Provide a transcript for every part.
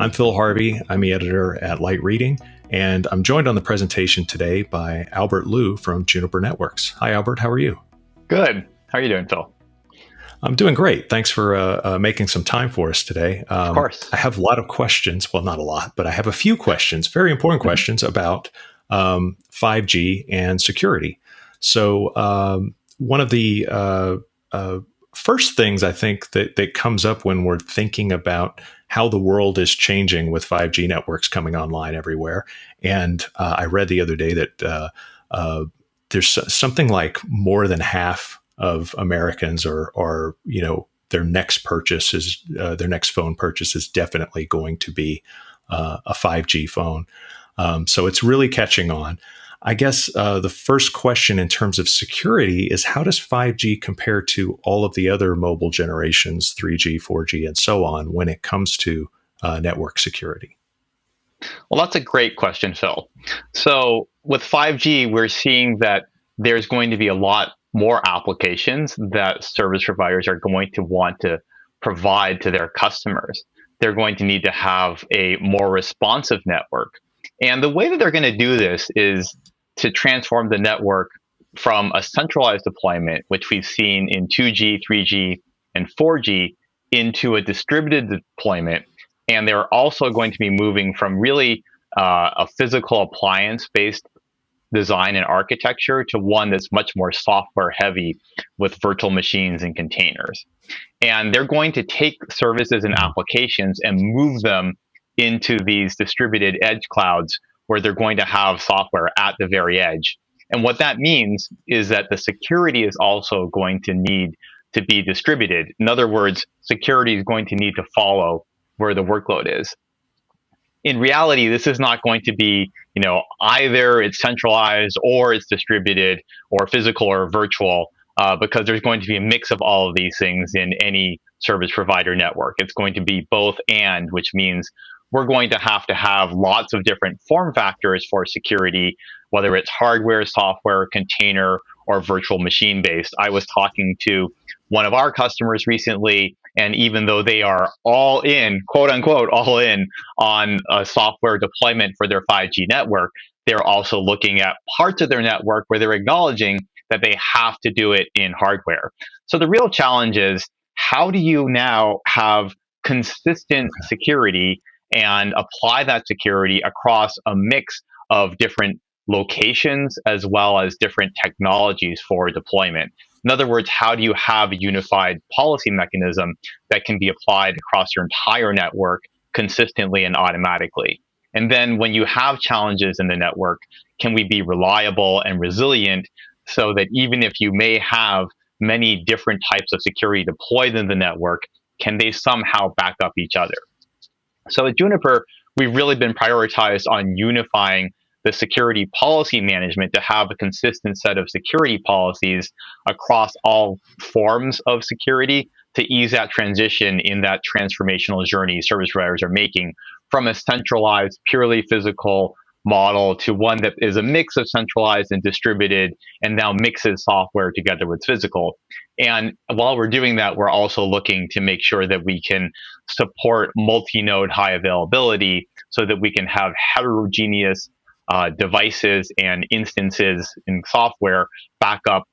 I'm Phil Harvey. I'm the editor at Light Reading, and I'm joined on the presentation today by Albert Liu from Juniper Networks. Hi, Albert. How are you? Good. How are you doing, Phil? I'm doing great. Thanks for making some time for us today. Of course. I have a lot of questions. Well, not a lot, but I have a few questions, very important questions about 5G and security. So one of the first things I think that comes up when we're thinking about how the world is changing with 5G networks coming online everywhere. And I read the other day that there's something like more than half of Americans are their next purchase is their next phone purchase is definitely going to be a 5G phone. So it's really catching on. I guess the first question in terms of security is, how does 5G compare to all of the other mobile generations, 3G, 4G, and so on, when it comes to network security? Well, that's a great question, Phil. So with 5G, we're seeing that there's going to be a lot more applications that service providers are going to want to provide to their customers. They're going to need to have a more responsive network. And the way that they're going to do this is to transform the network from a centralized deployment, which we've seen in 2G, 3G, and 4G, into a distributed deployment. And they're also going to be moving from really a physical appliance-based design and architecture to one that's much more software heavy with virtual machines and containers. And they're going to take services and applications and move them into these distributed edge clouds where they're going to have software at the very edge. And what that means is that the security is also going to need to be distributed. In other words, security is going to need to follow where the workload is. In reality, this is not going to be, either it's centralized or it's distributed or physical or virtual, because there's going to be a mix of all of these things in any service provider network. It's going to be both and, which means we're going to have lots of different form factors for security, whether it's hardware, software, container, or virtual machine based. I was talking to one of our customers recently, and even though they are all in, quote unquote, all in on a software deployment for their 5G network, they're also looking at parts of their network where they're acknowledging that they have to do it in hardware. So the real challenge is, how do you now have consistent security and apply that security across a mix of different locations as well as different technologies for deployment? In other words, how do you have a unified policy mechanism that can be applied across your entire network consistently and automatically? And then when you have challenges in the network, can we be reliable and resilient so that even if you may have many different types of security deployed in the network, can they somehow back up each other? So at Juniper, we've really been prioritized on unifying the security policy management to have a consistent set of security policies across all forms of security to ease that transition in that transformational journey service providers are making from a centralized, purely physical model to one that is a mix of centralized and distributed and now mixes software together with physical. And while we're doing that, we're also looking to make sure that we can support multi-node high availability so that we can have heterogeneous devices and instances in software back up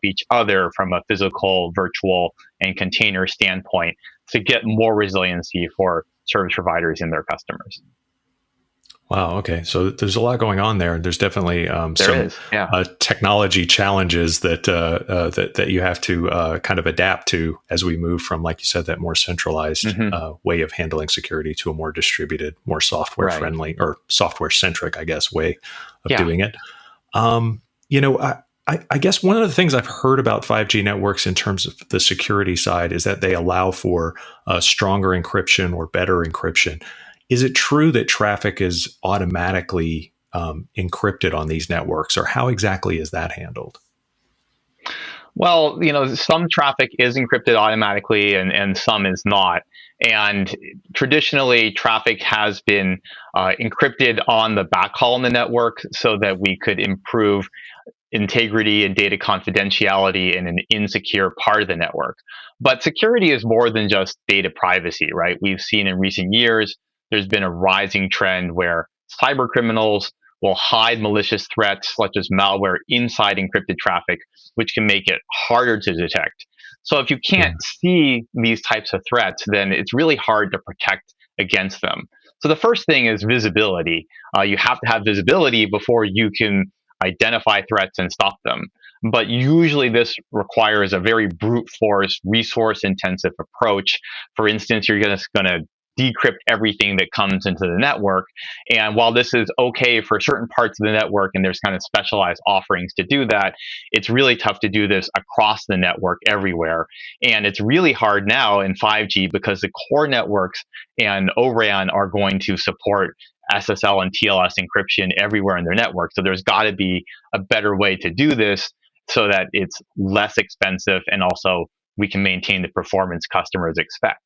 each other from a physical, virtual, and container standpoint to get more resiliency for service providers and their customers. Wow. Okay. So there's a lot going on there. There's definitely technology challenges that you have to kind of adapt to as we move from, like you said, that more centralized way of handling security to a more distributed, more software friendly or software centric, I guess, way of doing it. I guess one of the things I've heard about 5G networks in terms of the security side is that they allow for stronger encryption or better encryption. Is it true that traffic is automatically encrypted on these networks, or how exactly is that handled? Well, some traffic is encrypted automatically and some is not. And traditionally, traffic has been encrypted on the backhaul in the network so that we could improve integrity and data confidentiality in an insecure part of the network. But security is more than just data privacy, right? We've seen in recent years, there's been a rising trend where cyber criminals will hide malicious threats such as malware inside encrypted traffic, which can make it harder to detect. So if you Yeah. can't see these types of threats, then it's really hard to protect against them. So the first thing is visibility. You have to have visibility before you can identify threats and stop them. But usually this requires a very brute force, resource intensive approach. For instance, you're just going to decrypt everything that comes into the network. And while this is okay for certain parts of the network and there's kind of specialized offerings to do that, it's really tough to do this across the network everywhere. And it's really hard now in 5G because the core networks and O-RAN are going to support SSL and TLS encryption everywhere in their network. So there's got to be a better way to do this so that it's less expensive and also we can maintain the performance customers expect.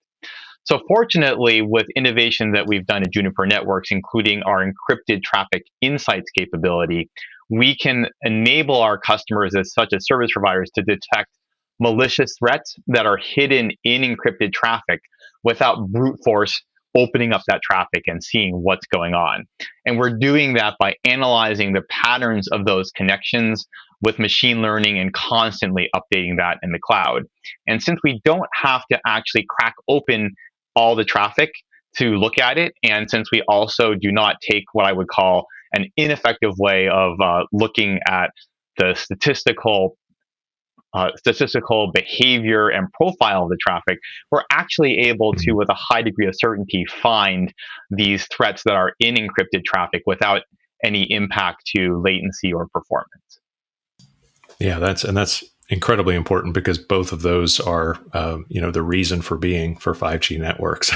So fortunately, with innovation that we've done at Juniper Networks, including our encrypted traffic insights capability, we can enable our customers, as such as service providers, to detect malicious threats that are hidden in encrypted traffic without brute force opening up that traffic and seeing what's going on. And we're doing that by analyzing the patterns of those connections with machine learning and constantly updating that in the cloud. And since we don't have to actually crack open all the traffic to look at it, and since we also do not take what I would call an ineffective way of looking at the statistical behavior and profile of the traffic, we're actually able to, with a high degree of certainty, find these threats that are in encrypted traffic without any impact to latency or performance. Yeah, that's incredibly important because both of those are, the reason for being for 5G networks.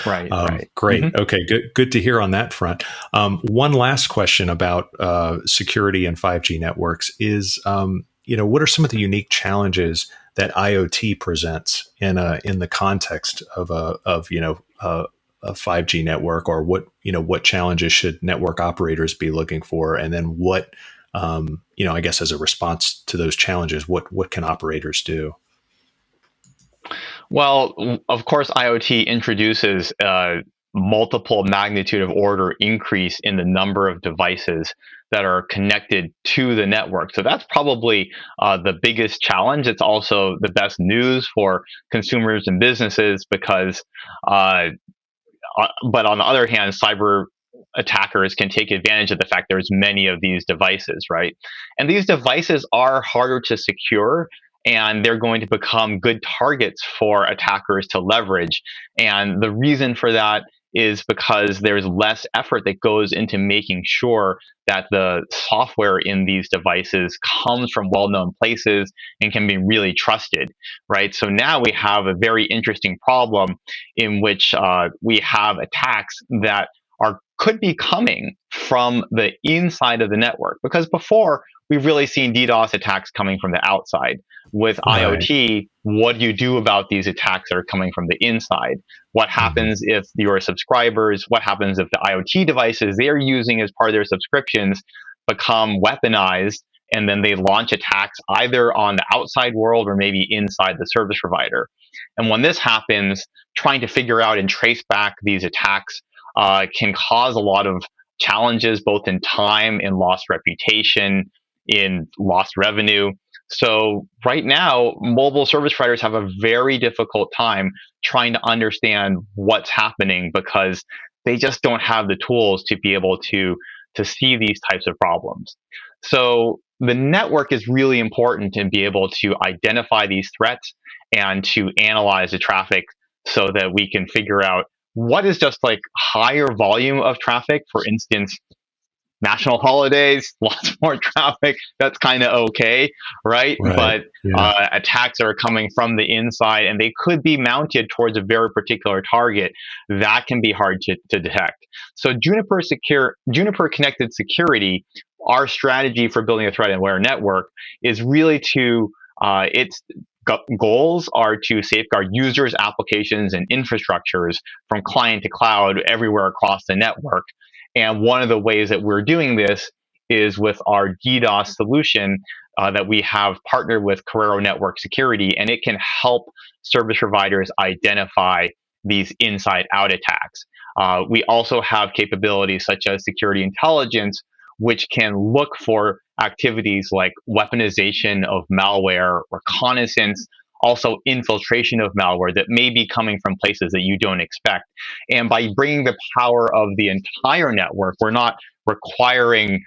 Right. Great. Mm-hmm. Okay. Good to hear on that front. One last question about security and 5G networks is, what are some of the unique challenges that IoT presents in the context of a 5G network, or what challenges should network operators be looking for, and then what I guess as a response to those challenges, what can operators do? Well, of course, IoT introduces a multiple magnitude of order increase in the number of devices that are connected to the network. So that's probably the biggest challenge. It's also the best news for consumers and businesses because, but on the other hand, cyber attackers can take advantage of the fact there's many of these devices, right? And these devices are harder to secure and they're going to become good targets for attackers to leverage. And the reason for that is because there's less effort that goes into making sure that the software in these devices comes from well-known places and can be really trusted, right? So now we have a very interesting problem in which we have attacks that could be coming from the inside of the network, because before we've really seen DDoS attacks coming from the outside. With Right. IoT, what do you do about these attacks that are coming from the inside? What happens if your subscribers, what happens if the IoT devices they're using as part of their subscriptions become weaponized and then they launch attacks either on the outside world or maybe inside the service provider? And when this happens, trying to figure out and trace back these attacks can cause a lot of challenges, both in time, in lost reputation, in lost revenue. So right now, mobile service providers have a very difficult time trying to understand what's happening because they just don't have the tools to be able to see these types of problems. So the network is really important to be able to identify these threats and to analyze the traffic so that we can figure out what is just like higher volume of traffic. For instance, national holidays, lots more traffic. That's kind of okay, right? Right. But Yeah. attacks are coming from the inside and they could be mounted towards a very particular target. That can be hard to detect. So Juniper Connected Security, our strategy for building a threat-aware network is really to, its goals are to safeguard users, applications, and infrastructures from client to cloud everywhere across the network. And one of the ways that we're doing this is with our DDoS solution that we have partnered with Carrero Network Security, and it can help service providers identify these inside-out attacks. We also have capabilities such as security intelligence, which can look for activities like weaponization of malware, reconnaissance, also infiltration of malware that may be coming from places that you don't expect. And by bringing the power of the entire network, we're not requiring,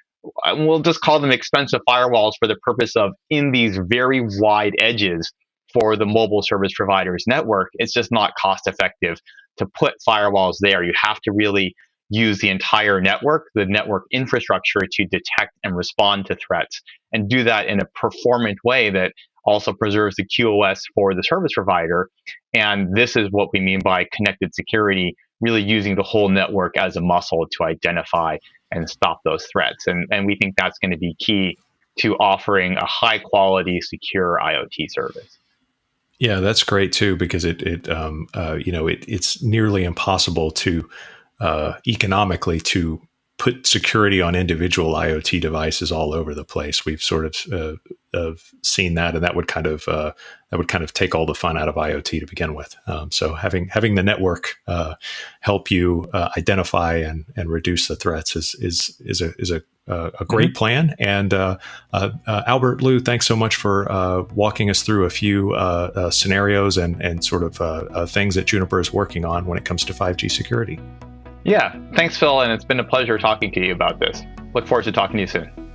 we'll just call them expensive firewalls for the purpose of in these very wide edges for the mobile service provider's network. It's just not cost effective to put firewalls there. You have to really use the entire network, the network infrastructure, to detect and respond to threats, and do that in a performant way that also preserves the QoS for the service provider. And this is what we mean by connected security, really using the whole network as a muscle to identify and stop those threats. And we think that's going to be key to offering a high quality, secure IoT service. Yeah, that's great too, because it's nearly impossible to economically to put security on individual IoT devices all over the place. We've sort of seen that, and that would kind of take all the fun out of IoT to begin with. So having the network help you identify and reduce the threats is a great plan. And Albert, Lou, thanks so much for walking us through a few scenarios and sort of things that Juniper is working on when it comes to 5G security. Yeah, thanks, Phil, and it's been a pleasure talking to you about this. Look forward to talking to you soon.